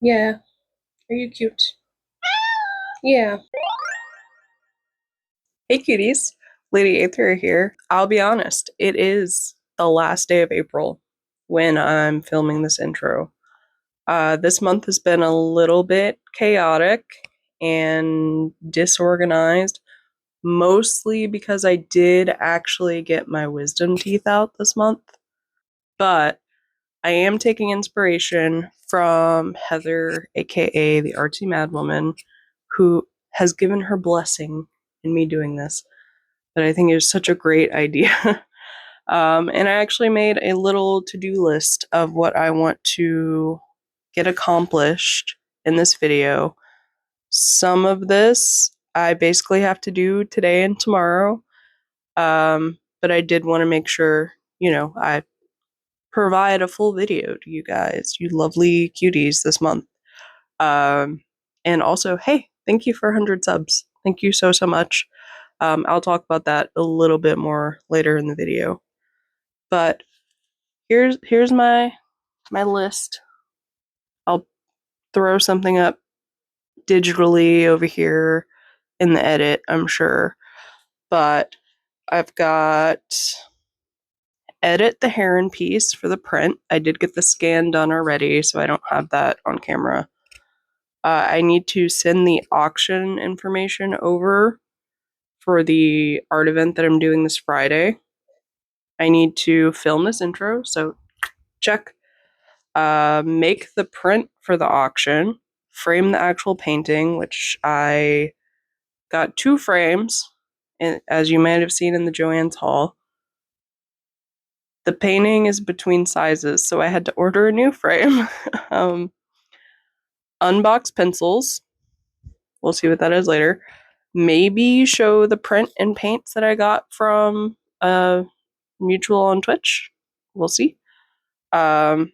Yeah. Are you cute? Yeah. Hey cuties. Lady Aether here. I'll be honest, it is the last day of April when I'm filming this intro. This month has been a little bit chaotic and disorganized, mostly because I did actually get my wisdom teeth out this month. But I am taking inspiration from Heather, aka the Artsy Madwoman, who has given her blessing in me doing this. But I think is such a great idea. And I actually made a little to do list of what I want to get accomplished in this video. Some of this I basically have to do today and tomorrow. But I did want to make sure, I provide a full video to you guys, you lovely cuties, this month. And also, hey, thank you for 100 subs. Thank you so, so much. I'll talk about that a little bit more later in the video. But here's my list. I'll throw something up digitally over here in the edit, I'm sure. But I've got edit the heron piece for the print. I did get the scan done already, so I don't have that on camera. I need to send the auction information over for the art event that I'm doing this Friday. I need to film this intro, so check. Make the print for the auction, frame the actual painting, which I got 2 frames, as you might have seen in the Joann's haul. The painting is between sizes, so I had to order a new frame. Unbox pencils. We'll see what that is later. Maybe show the print and paints that I got from a mutual on Twitch. We'll see. Kind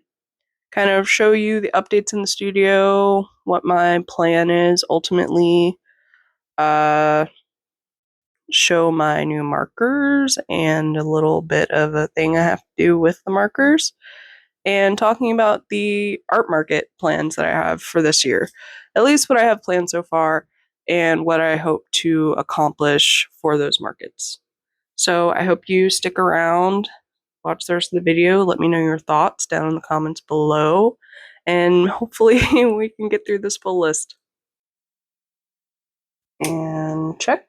of show you the updates in the studio, what my plan is ultimately. Show my new markers and a little bit of a thing I have to do with the markers, and talking about the art market plans that I have for this year. At least what I have planned so far and what I hope to accomplish for those markets. So I hope you stick around, watch the rest of the video, let me know your thoughts down in the comments below, and hopefully we can get through this full list. And check.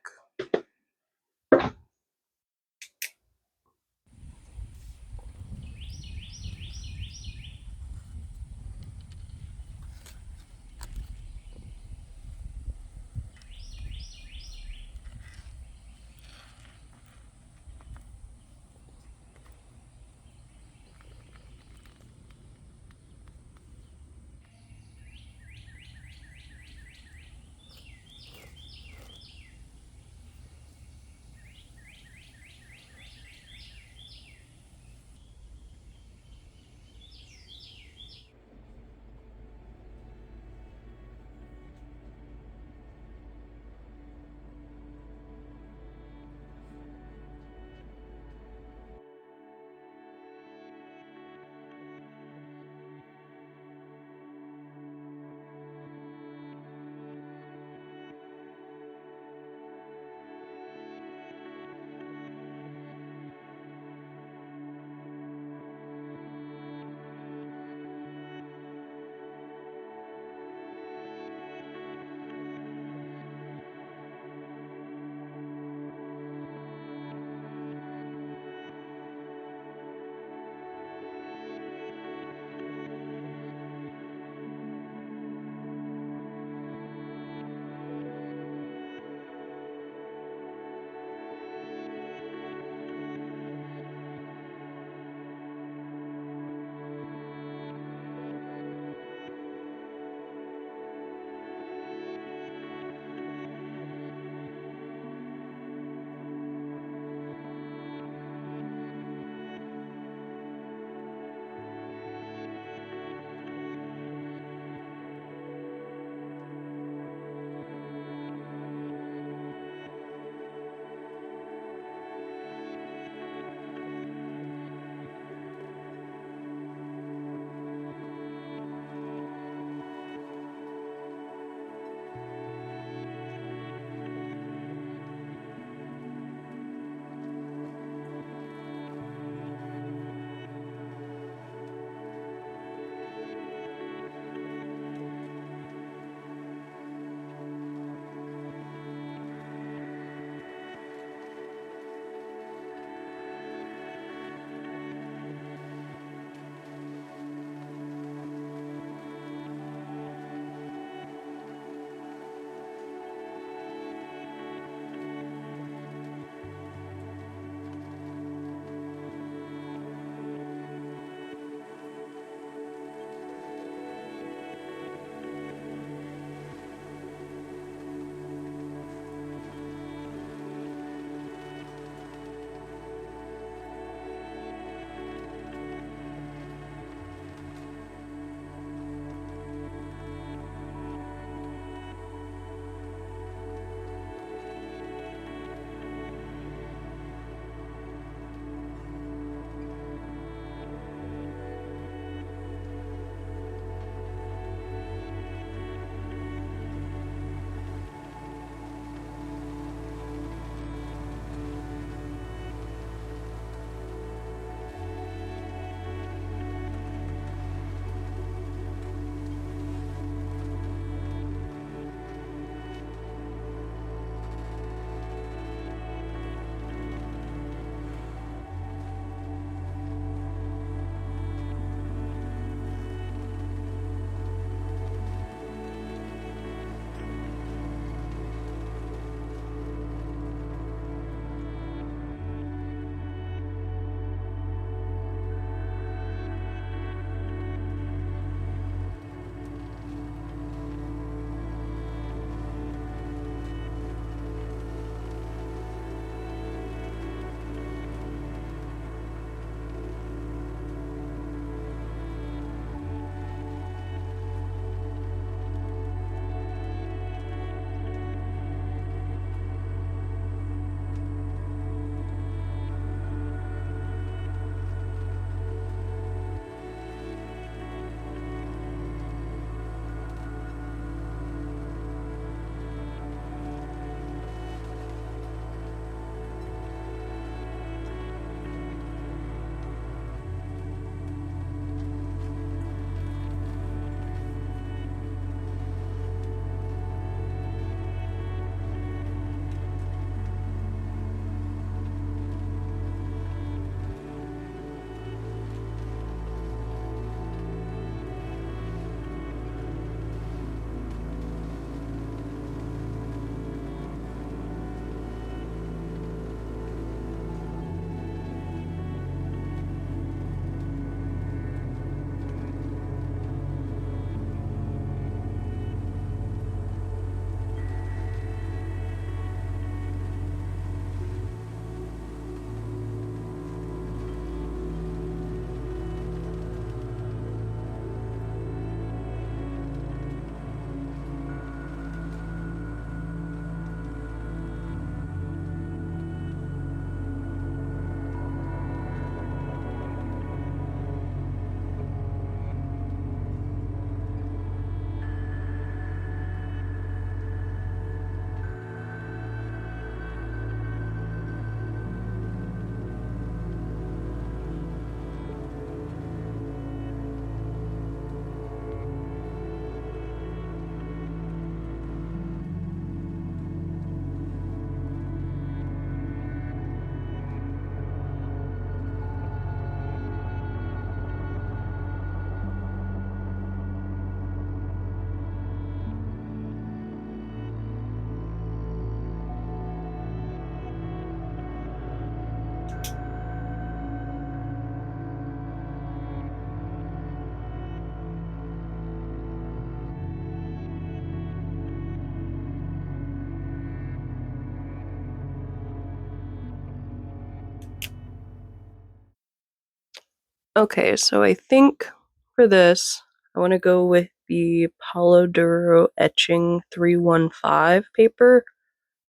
Okay, so I think for this, I want to go with the Paulo Duro Etching 315 paper.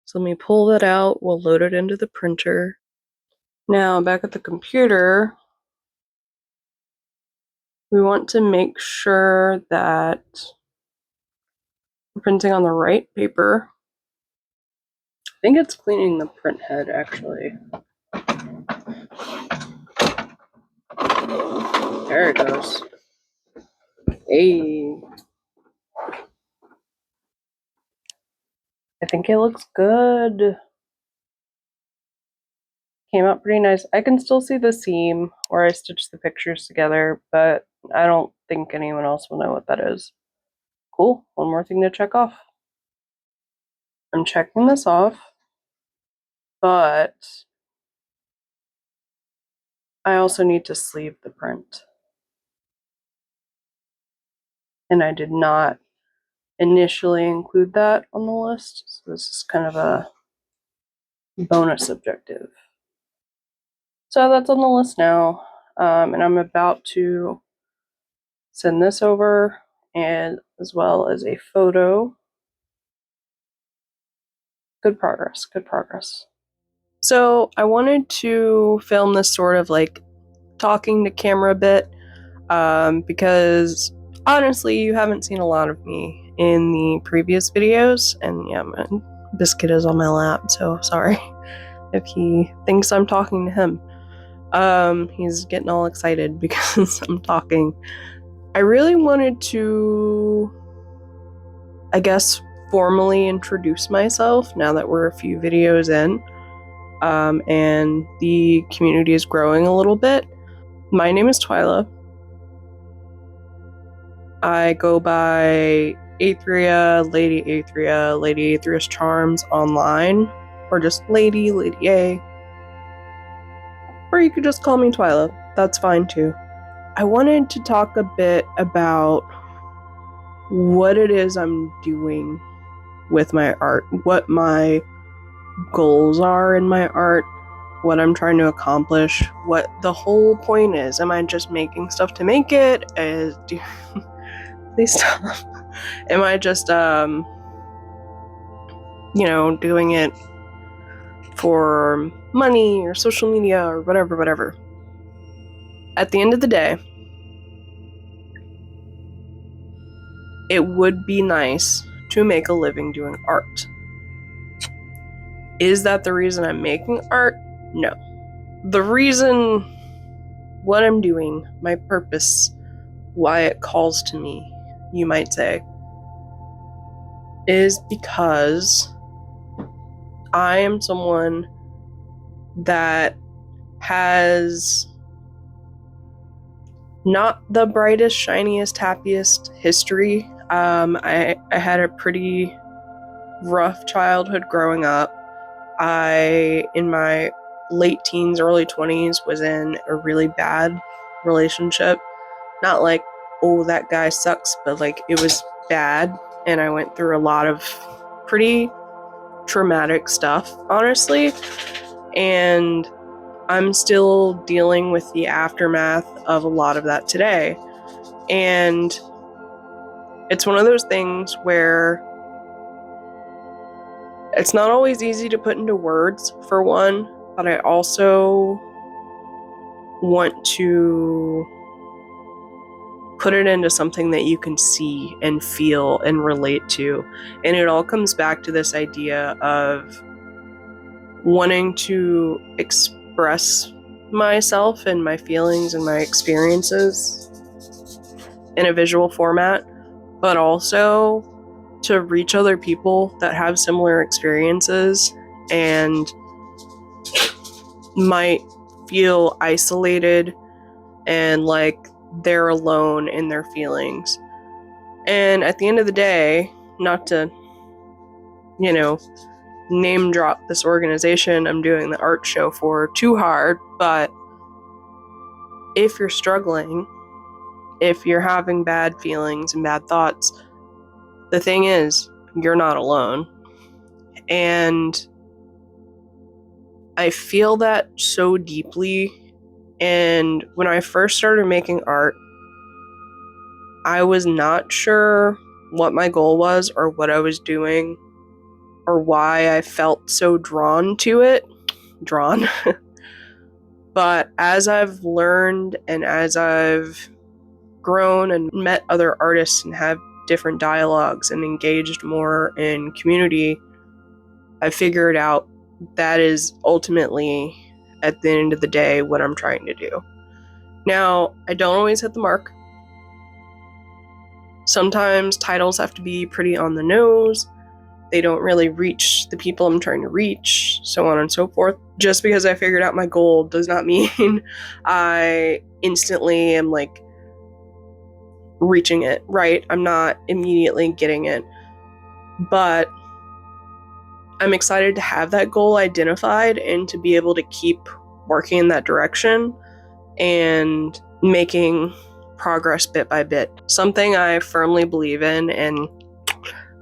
So let me pull that out. We'll load it into the printer. Now, back at the computer, we want to make sure that we're printing on the right paper. I think it's cleaning the print head, actually. There it goes. Hey. I think it looks good. Came out pretty nice. I can still see the seam where I stitched the pictures together, but I don't think anyone else will know what that is. Cool. One more thing to check off. I'm checking this off, but I also need to sleeve the print. And I did not initially include that on the list, so this is kind of a bonus objective. So that's on the list now, and I'm about to send this over, and as well as a photo. Good progress, good progress. So I wanted to film this sort of like talking to camera bit, because honestly, you haven't seen a lot of me in the previous videos, and yeah, my biscuit is on my lap, so sorry if he thinks I'm talking to him. He's getting all excited because I'm talking. I really wanted to, I guess, formally introduce myself now that we're a few videos in, and the community is growing a little bit. My name is Twyla. I go by Aethria, Lady Aethria, Lady Aethria's Charms online, or just Lady A. Or you could just call me Twyla. That's fine too. I wanted to talk a bit about what it is I'm doing with my art, what my goals are in my art, what I'm trying to accomplish, what the whole point is. Am I just making stuff to make it? Please stop. Am I just doing it for money or social media or whatever? At the end of the day, it would be nice to make a living doing art. Is that the reason I'm making art? No. The reason what I'm doing, my purpose, why it calls to me, you might say, is because I am someone that has not the brightest, shiniest, happiest history. I had a pretty rough childhood growing up. In my late teens, early 20s, was in a really bad relationship. Not like, oh, that guy sucks, but like it was bad. And I went through a lot of pretty traumatic stuff, honestly. And I'm still dealing with the aftermath of a lot of that today. And it's one of those things where it's not always easy to put into words, for one, but I also want to put it into something that you can see and feel and relate to. And it all comes back to this idea of wanting to express myself and my feelings and my experiences in a visual format, but also to reach other people that have similar experiences and might feel isolated and like they're alone in their feelings. And at the end of the day, not to, name drop this organization I'm doing the art show for too hard, but if you're struggling, if you're having bad feelings and bad thoughts, the thing is, you're not alone. And I feel that so deeply And when I first started making art, I was not sure what my goal was or what I was doing or why I felt so drawn to it. Drawn. But as I've learned and as I've grown and met other artists and have different dialogues and engaged more in community, I figured out that is ultimately, at the end of the day, what I'm trying to do. Now, I don't always hit the mark. Sometimes titles have to be pretty on the nose. They don't really reach the people I'm trying to reach, so on and so forth. Just because I figured out my goal does not mean I instantly am like reaching it, right? I'm not immediately getting it. But I'm excited to have that goal identified and to be able to keep working in that direction and making progress bit by bit. Something I firmly believe in, and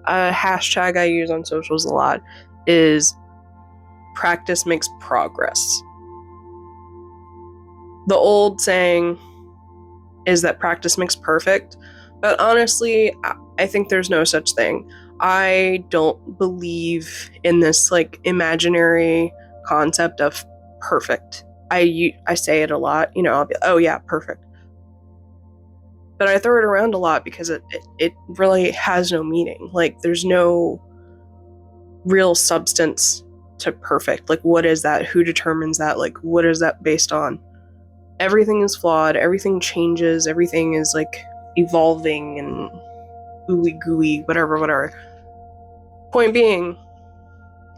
a hashtag I use on socials a lot, is practice makes progress. The old saying is that practice makes perfect, but honestly, I think there's no such thing. I don't believe in this like imaginary concept of perfect. I say it a lot, I'll be, oh yeah, perfect. But I throw it around a lot because it really has no meaning. Like, there's no real substance to perfect. Like, what is that? Who determines that? Like, what is that based on? Everything is flawed. Everything changes. Everything is like evolving and ooey gooey, whatever. Point being,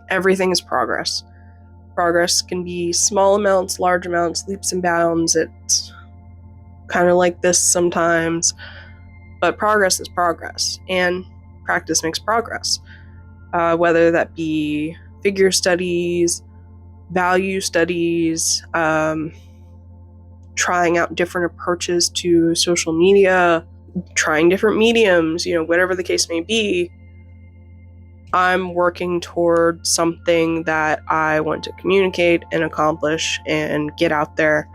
everything is progress. Progress can be small amounts, large amounts, leaps and bounds. It's kind of like this sometimes, but progress is progress, and practice makes progress. Whether that be figure studies, value studies, trying out different approaches to social media, trying different mediums, whatever the case may be, I'm working toward something that I want to communicate and accomplish and get out there.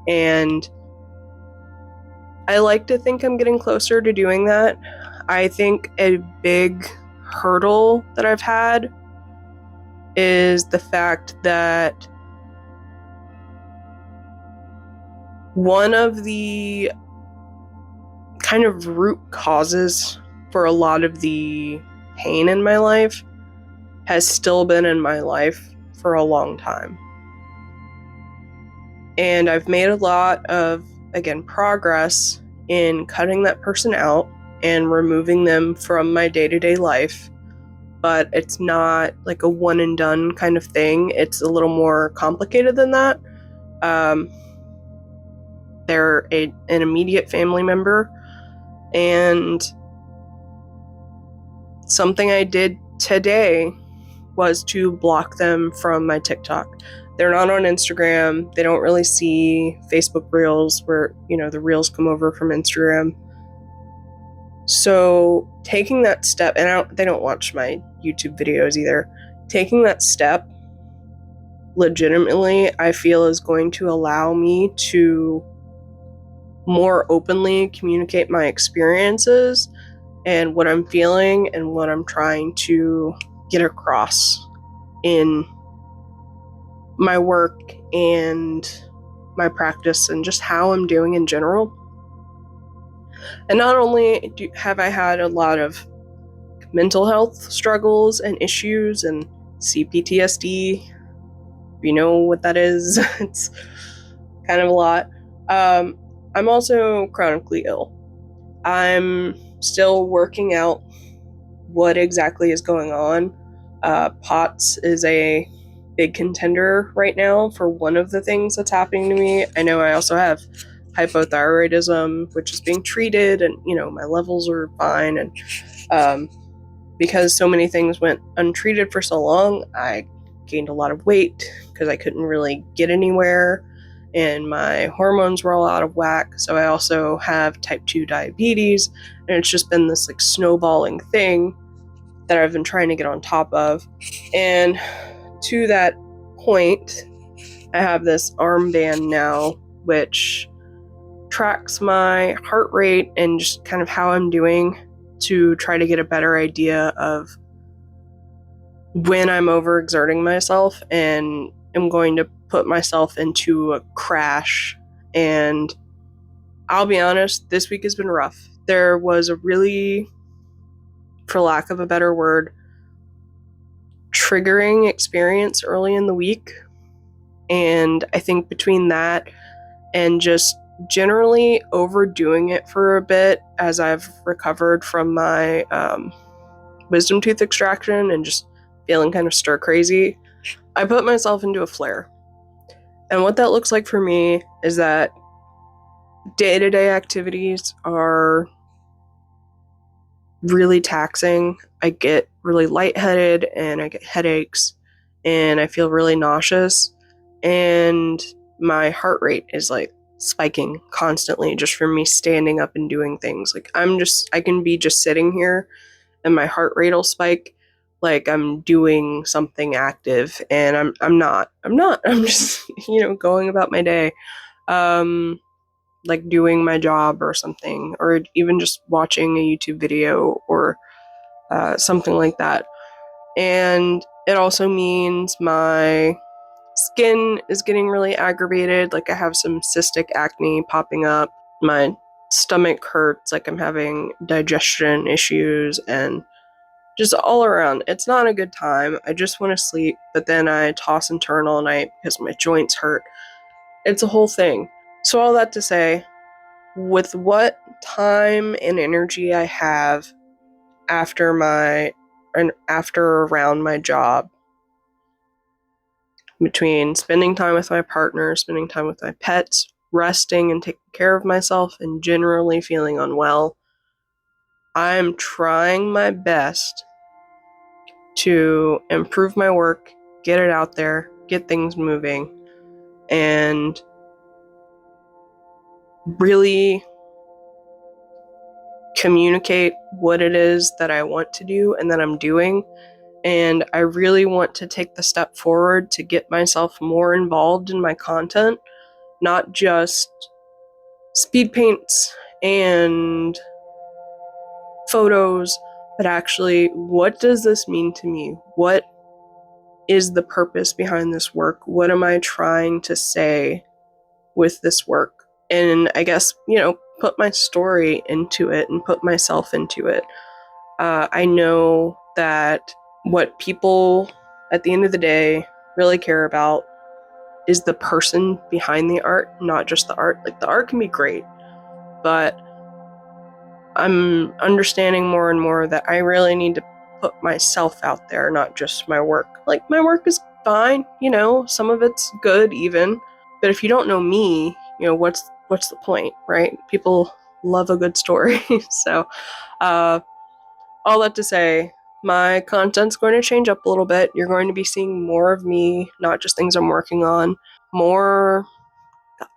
And I like to think I'm getting closer to doing that. I think a big hurdle that I've had is the fact that one of the kind of root causes for a lot of the pain in my life has still been in my life for a long time. And I've made a lot of, again, progress in cutting that person out and removing them from my day-to-day life. But it's not like a one and done kind of thing. It's a little more complicated than that. They're an immediate family member, and something I did today was to block them from my TikTok. They're not on Instagram. They don't really see Facebook Reels where, the Reels come over from Instagram. So taking that step, and they don't watch my YouTube videos either. Taking that step legitimately, I feel, is going to allow me to more openly communicate my experiences and what I'm feeling and what I'm trying to get across in my work and my practice and just how I'm doing in general. And not only have I had a lot of mental health struggles and issues and CPTSD, if you know what that is, it's kind of a lot. I'm also chronically ill. I'm still working out what exactly is going on. POTS is a big contender right now for one of the things that's happening to me. I know I also have hypothyroidism, which is being treated, and my levels are fine. And because so many things went untreated for so long, I gained a lot of weight because I couldn't really get anywhere, and my hormones were all out of whack. So I also have type 2 diabetes, and it's just been this like snowballing thing that I've been trying to get on top of. And to that point, I have this armband now which tracks my heart rate and just kind of how I'm doing to try to get a better idea of when I'm overexerting myself and am going to put myself into a crash. And I'll be honest, this week has been rough. There was a really, for lack of a better word, triggering experience early in the week. And I think between that and just generally overdoing it for a bit as I've recovered from my wisdom tooth extraction and just feeling kind of stir crazy, I put myself into a flare. And what that looks like for me is that day-to-day activities are really taxing. I get really lightheaded and I get headaches and I feel really nauseous, and my heart rate is like spiking constantly just from me standing up and doing things. Like I can be just sitting here and my heart rate will spike like I'm doing something active, and I'm not. I'm just, going about my day. Like doing my job or something, or even just watching a YouTube video or something like that. And it also means my skin is getting really aggravated. Like I have some cystic acne popping up. My stomach hurts, like I'm having digestion issues, and just all around. It's not a good time. I just want to sleep, but then I toss and turn all night because my joints hurt. It's a whole thing. So, all that to say, with what time and energy I have after around my job, between spending time with my partner, spending time with my pets, resting and taking care of myself, and generally feeling unwell, I'm trying my best to improve my work, get it out there, get things moving, and really communicate what it is that I want to do and that I'm doing. And I really want to take the step forward to get myself more involved in my content, not just speed paints and photos, but actually, what does this mean to me? What is the purpose behind this work? What am I trying to say with this work? And I guess, put my story into it and put myself into it. I know that what people at the end of the day really care about is the person behind the art, not just the art. Like the art can be great, but I'm understanding more and more that I really need to put myself out there, not just my work. Like my work is fine, some of it's good even, but if you don't know me, what's the point, right? People love a good story. So, all that to say, my content's going to change up a little bit. You're going to be seeing more of me, not just things I'm working on, more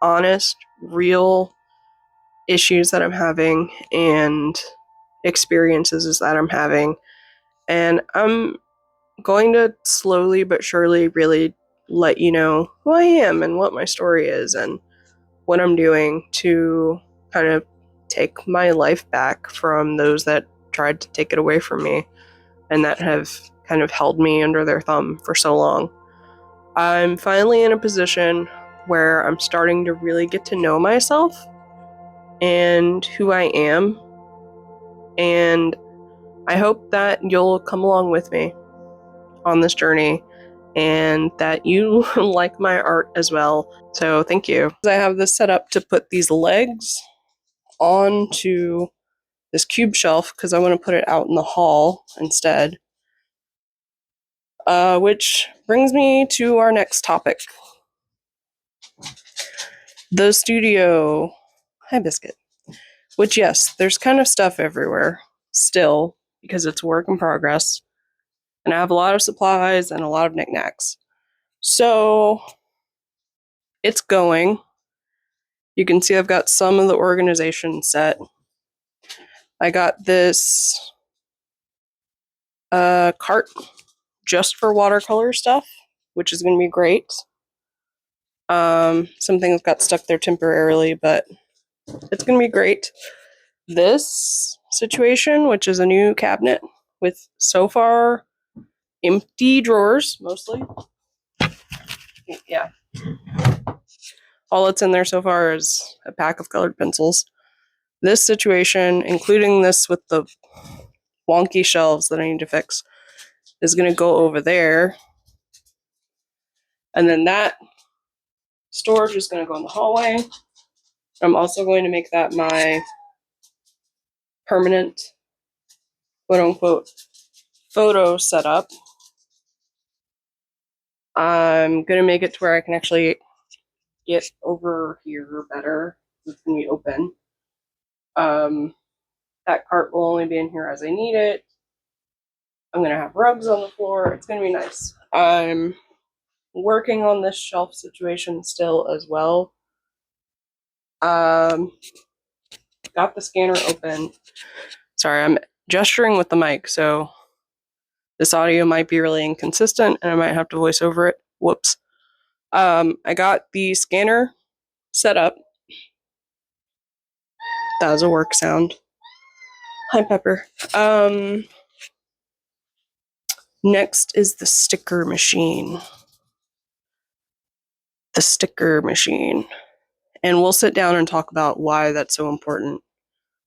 honest, real issues that I'm having and experiences that I'm having. And I'm going to slowly but surely really let you know who I am and what my story is and what I'm doing to kind of take my life back from those that tried to take it away from me and that have kind of held me under their thumb for so long. I'm finally in a position where I'm starting to really get to know myself and who I am. And I hope that you'll come along with me on this journey and that you like my art as well. So thank you. I have this set up to put these legs onto this cube shelf because I want to put it out in the hall instead. Which brings me to our next topic. The studio. Hi, Biscuit. Which, yes, there's kind of stuff everywhere still because it's a work in progress. And I have a lot of supplies and a lot of knickknacks. So it's going. You can see I've got some of the organization set. I got this cart just for watercolor stuff, which is going to be great. Some things got stuck there temporarily, but it's going to be great. This situation, which is a new cabinet with so far empty drawers, mostly. Yeah. All that's in there so far is a pack of colored pencils. This situation, including this with the wonky shelves that I need to fix, is going to go over there. And then that storage is going to go in the hallway. I'm also going to make that my permanent, quote unquote, photo setup. I'm going to make it to where I can actually get over here better. It's going to be open. That cart will only be in here as I need it. I'm going to have rugs on the floor. It's going to be nice. I'm working on this shelf situation still as well. Got the scanner open. Sorry, I'm gesturing with the mic, so this audio might be really inconsistent and I might have to voice over it. Whoops. I got the scanner set up. That was a work sound. Hi, Pepper. Next is the sticker machine. The sticker machine. And we'll sit down and talk about why that's so important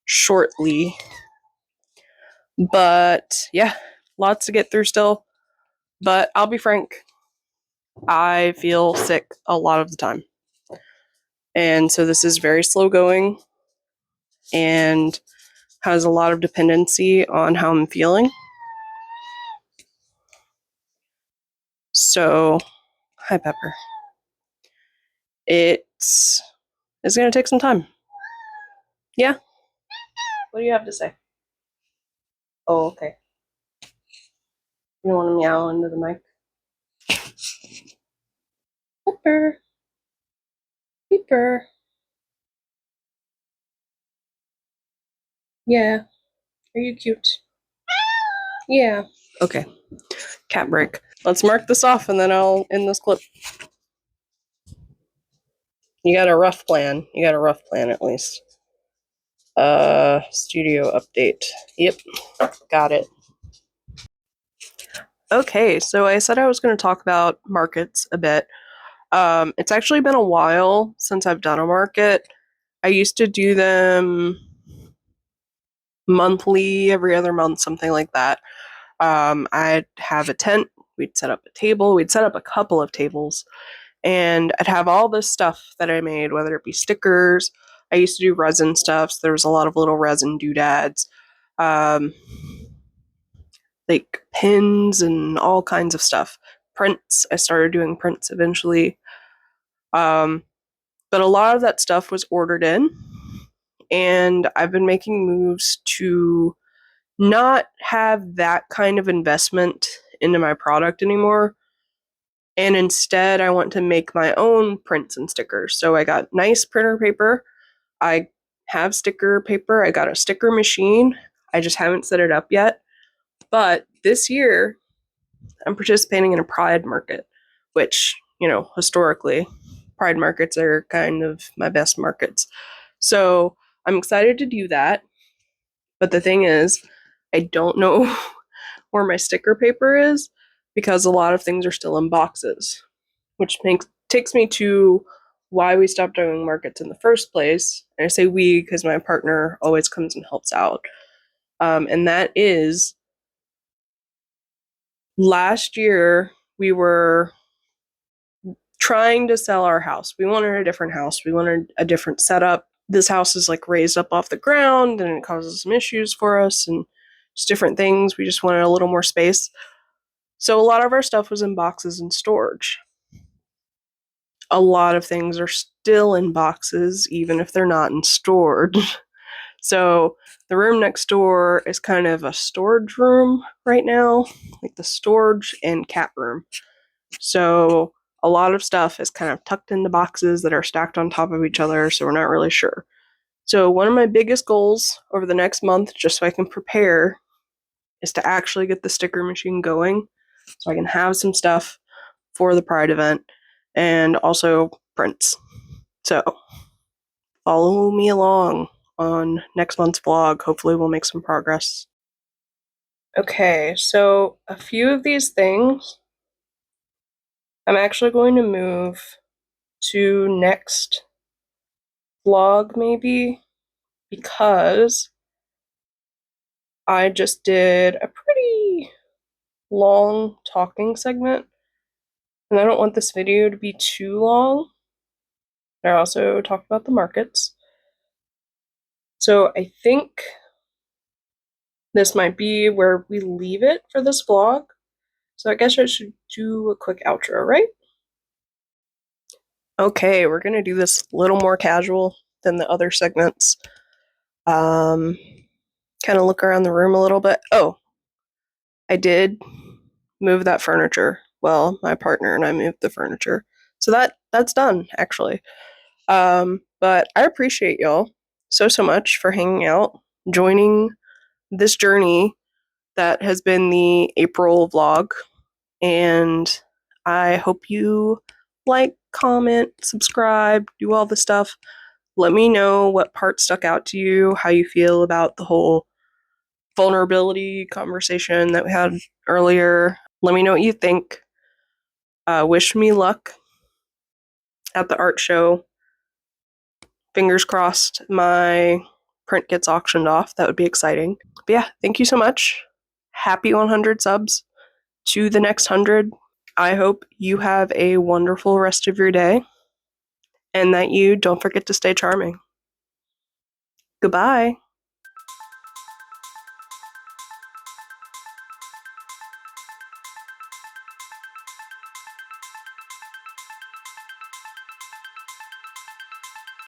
shortly. But yeah, lots to get through still. But I'll be frank, I feel sick a lot of the time. And so this is very slow going and has a lot of dependency on how I'm feeling. So, hi, Pepper. It's going to take some time. Yeah? What do you have to say? Oh, okay. You don't want to meow into the mic? Pepper. Pepper. Yeah. Are you cute? Yeah. Okay. Cat break. Let's mark this off and then I'll end this clip. You got a rough plan. You got a rough plan at least. Studio update. Yep. Got it. Okay, so I said I was going to talk about markets a bit. It's actually been a while since I've done a market. I used to do them monthly, every other month, something like that. I'd have a tent, we'd set up a table, we'd set up a couple of tables, and I'd have all this stuff that I made, whether it be stickers. I used to do resin stuff, so there was a lot of little resin doodads, like pins and all kinds of stuff. Prints, I started doing prints eventually. But a lot of that stuff was ordered in, and I've been making moves to not have that kind of investment into my product anymore. And instead, I want to make my own prints and stickers. So I got nice printer paper. I have sticker paper. I got a sticker machine. I just haven't set it up yet. But this year, I'm participating in a Pride market, which, historically, Pride markets are kind of my best markets. So I'm excited to do that. But the thing is, I don't know where my sticker paper is because a lot of things are still in boxes, which takes me to why we stopped doing markets in the first place. And I say we because my partner always comes and helps out. And that is last year we were trying to sell our house. We wanted a different house. We wanted a different setup. This house is like raised up off the ground and it causes some issues for us and just different things. We just wanted a little more space. So a lot of our stuff was in boxes and storage. A lot of things are still in boxes, even if they're not in storage. So the room next door is kind of a storage room right now, like the storage and cat room. So a lot of stuff is kind of tucked into boxes that are stacked on top of each other, so we're not really sure. So one of my biggest goals over the next month, just so I can prepare, is to actually get the sticker machine going so I can have some stuff for the Pride event and also prints. So follow me along on next month's vlog. Hopefully we'll make some progress. Okay, so a few of these things I'm actually going to move to next vlog maybe, because I just did a pretty long talking segment and I don't want this video to be too long. I also talked about the markets. So I think this might be where we leave it for this vlog. So I guess I should do a quick outro, right? Okay, we're gonna do this a little more casual than the other segments. Kind of look around the room a little bit. Oh, I did move that furniture. Well, my partner and I moved the furniture. So that's done, actually. But I appreciate y'all so much for hanging out, joining this journey that has been the April vlog. And I hope you like, comment, subscribe, do all the stuff. Let me know what part stuck out to you, how you feel about the whole vulnerability conversation that we had earlier. Let me know what you think. Wish me luck at the art show. Fingers crossed my print gets auctioned off. That would be exciting. But yeah, thank you so much. Happy 100 subs to the next 100. I hope you have a wonderful rest of your day and that you don't forget to stay charming. Goodbye.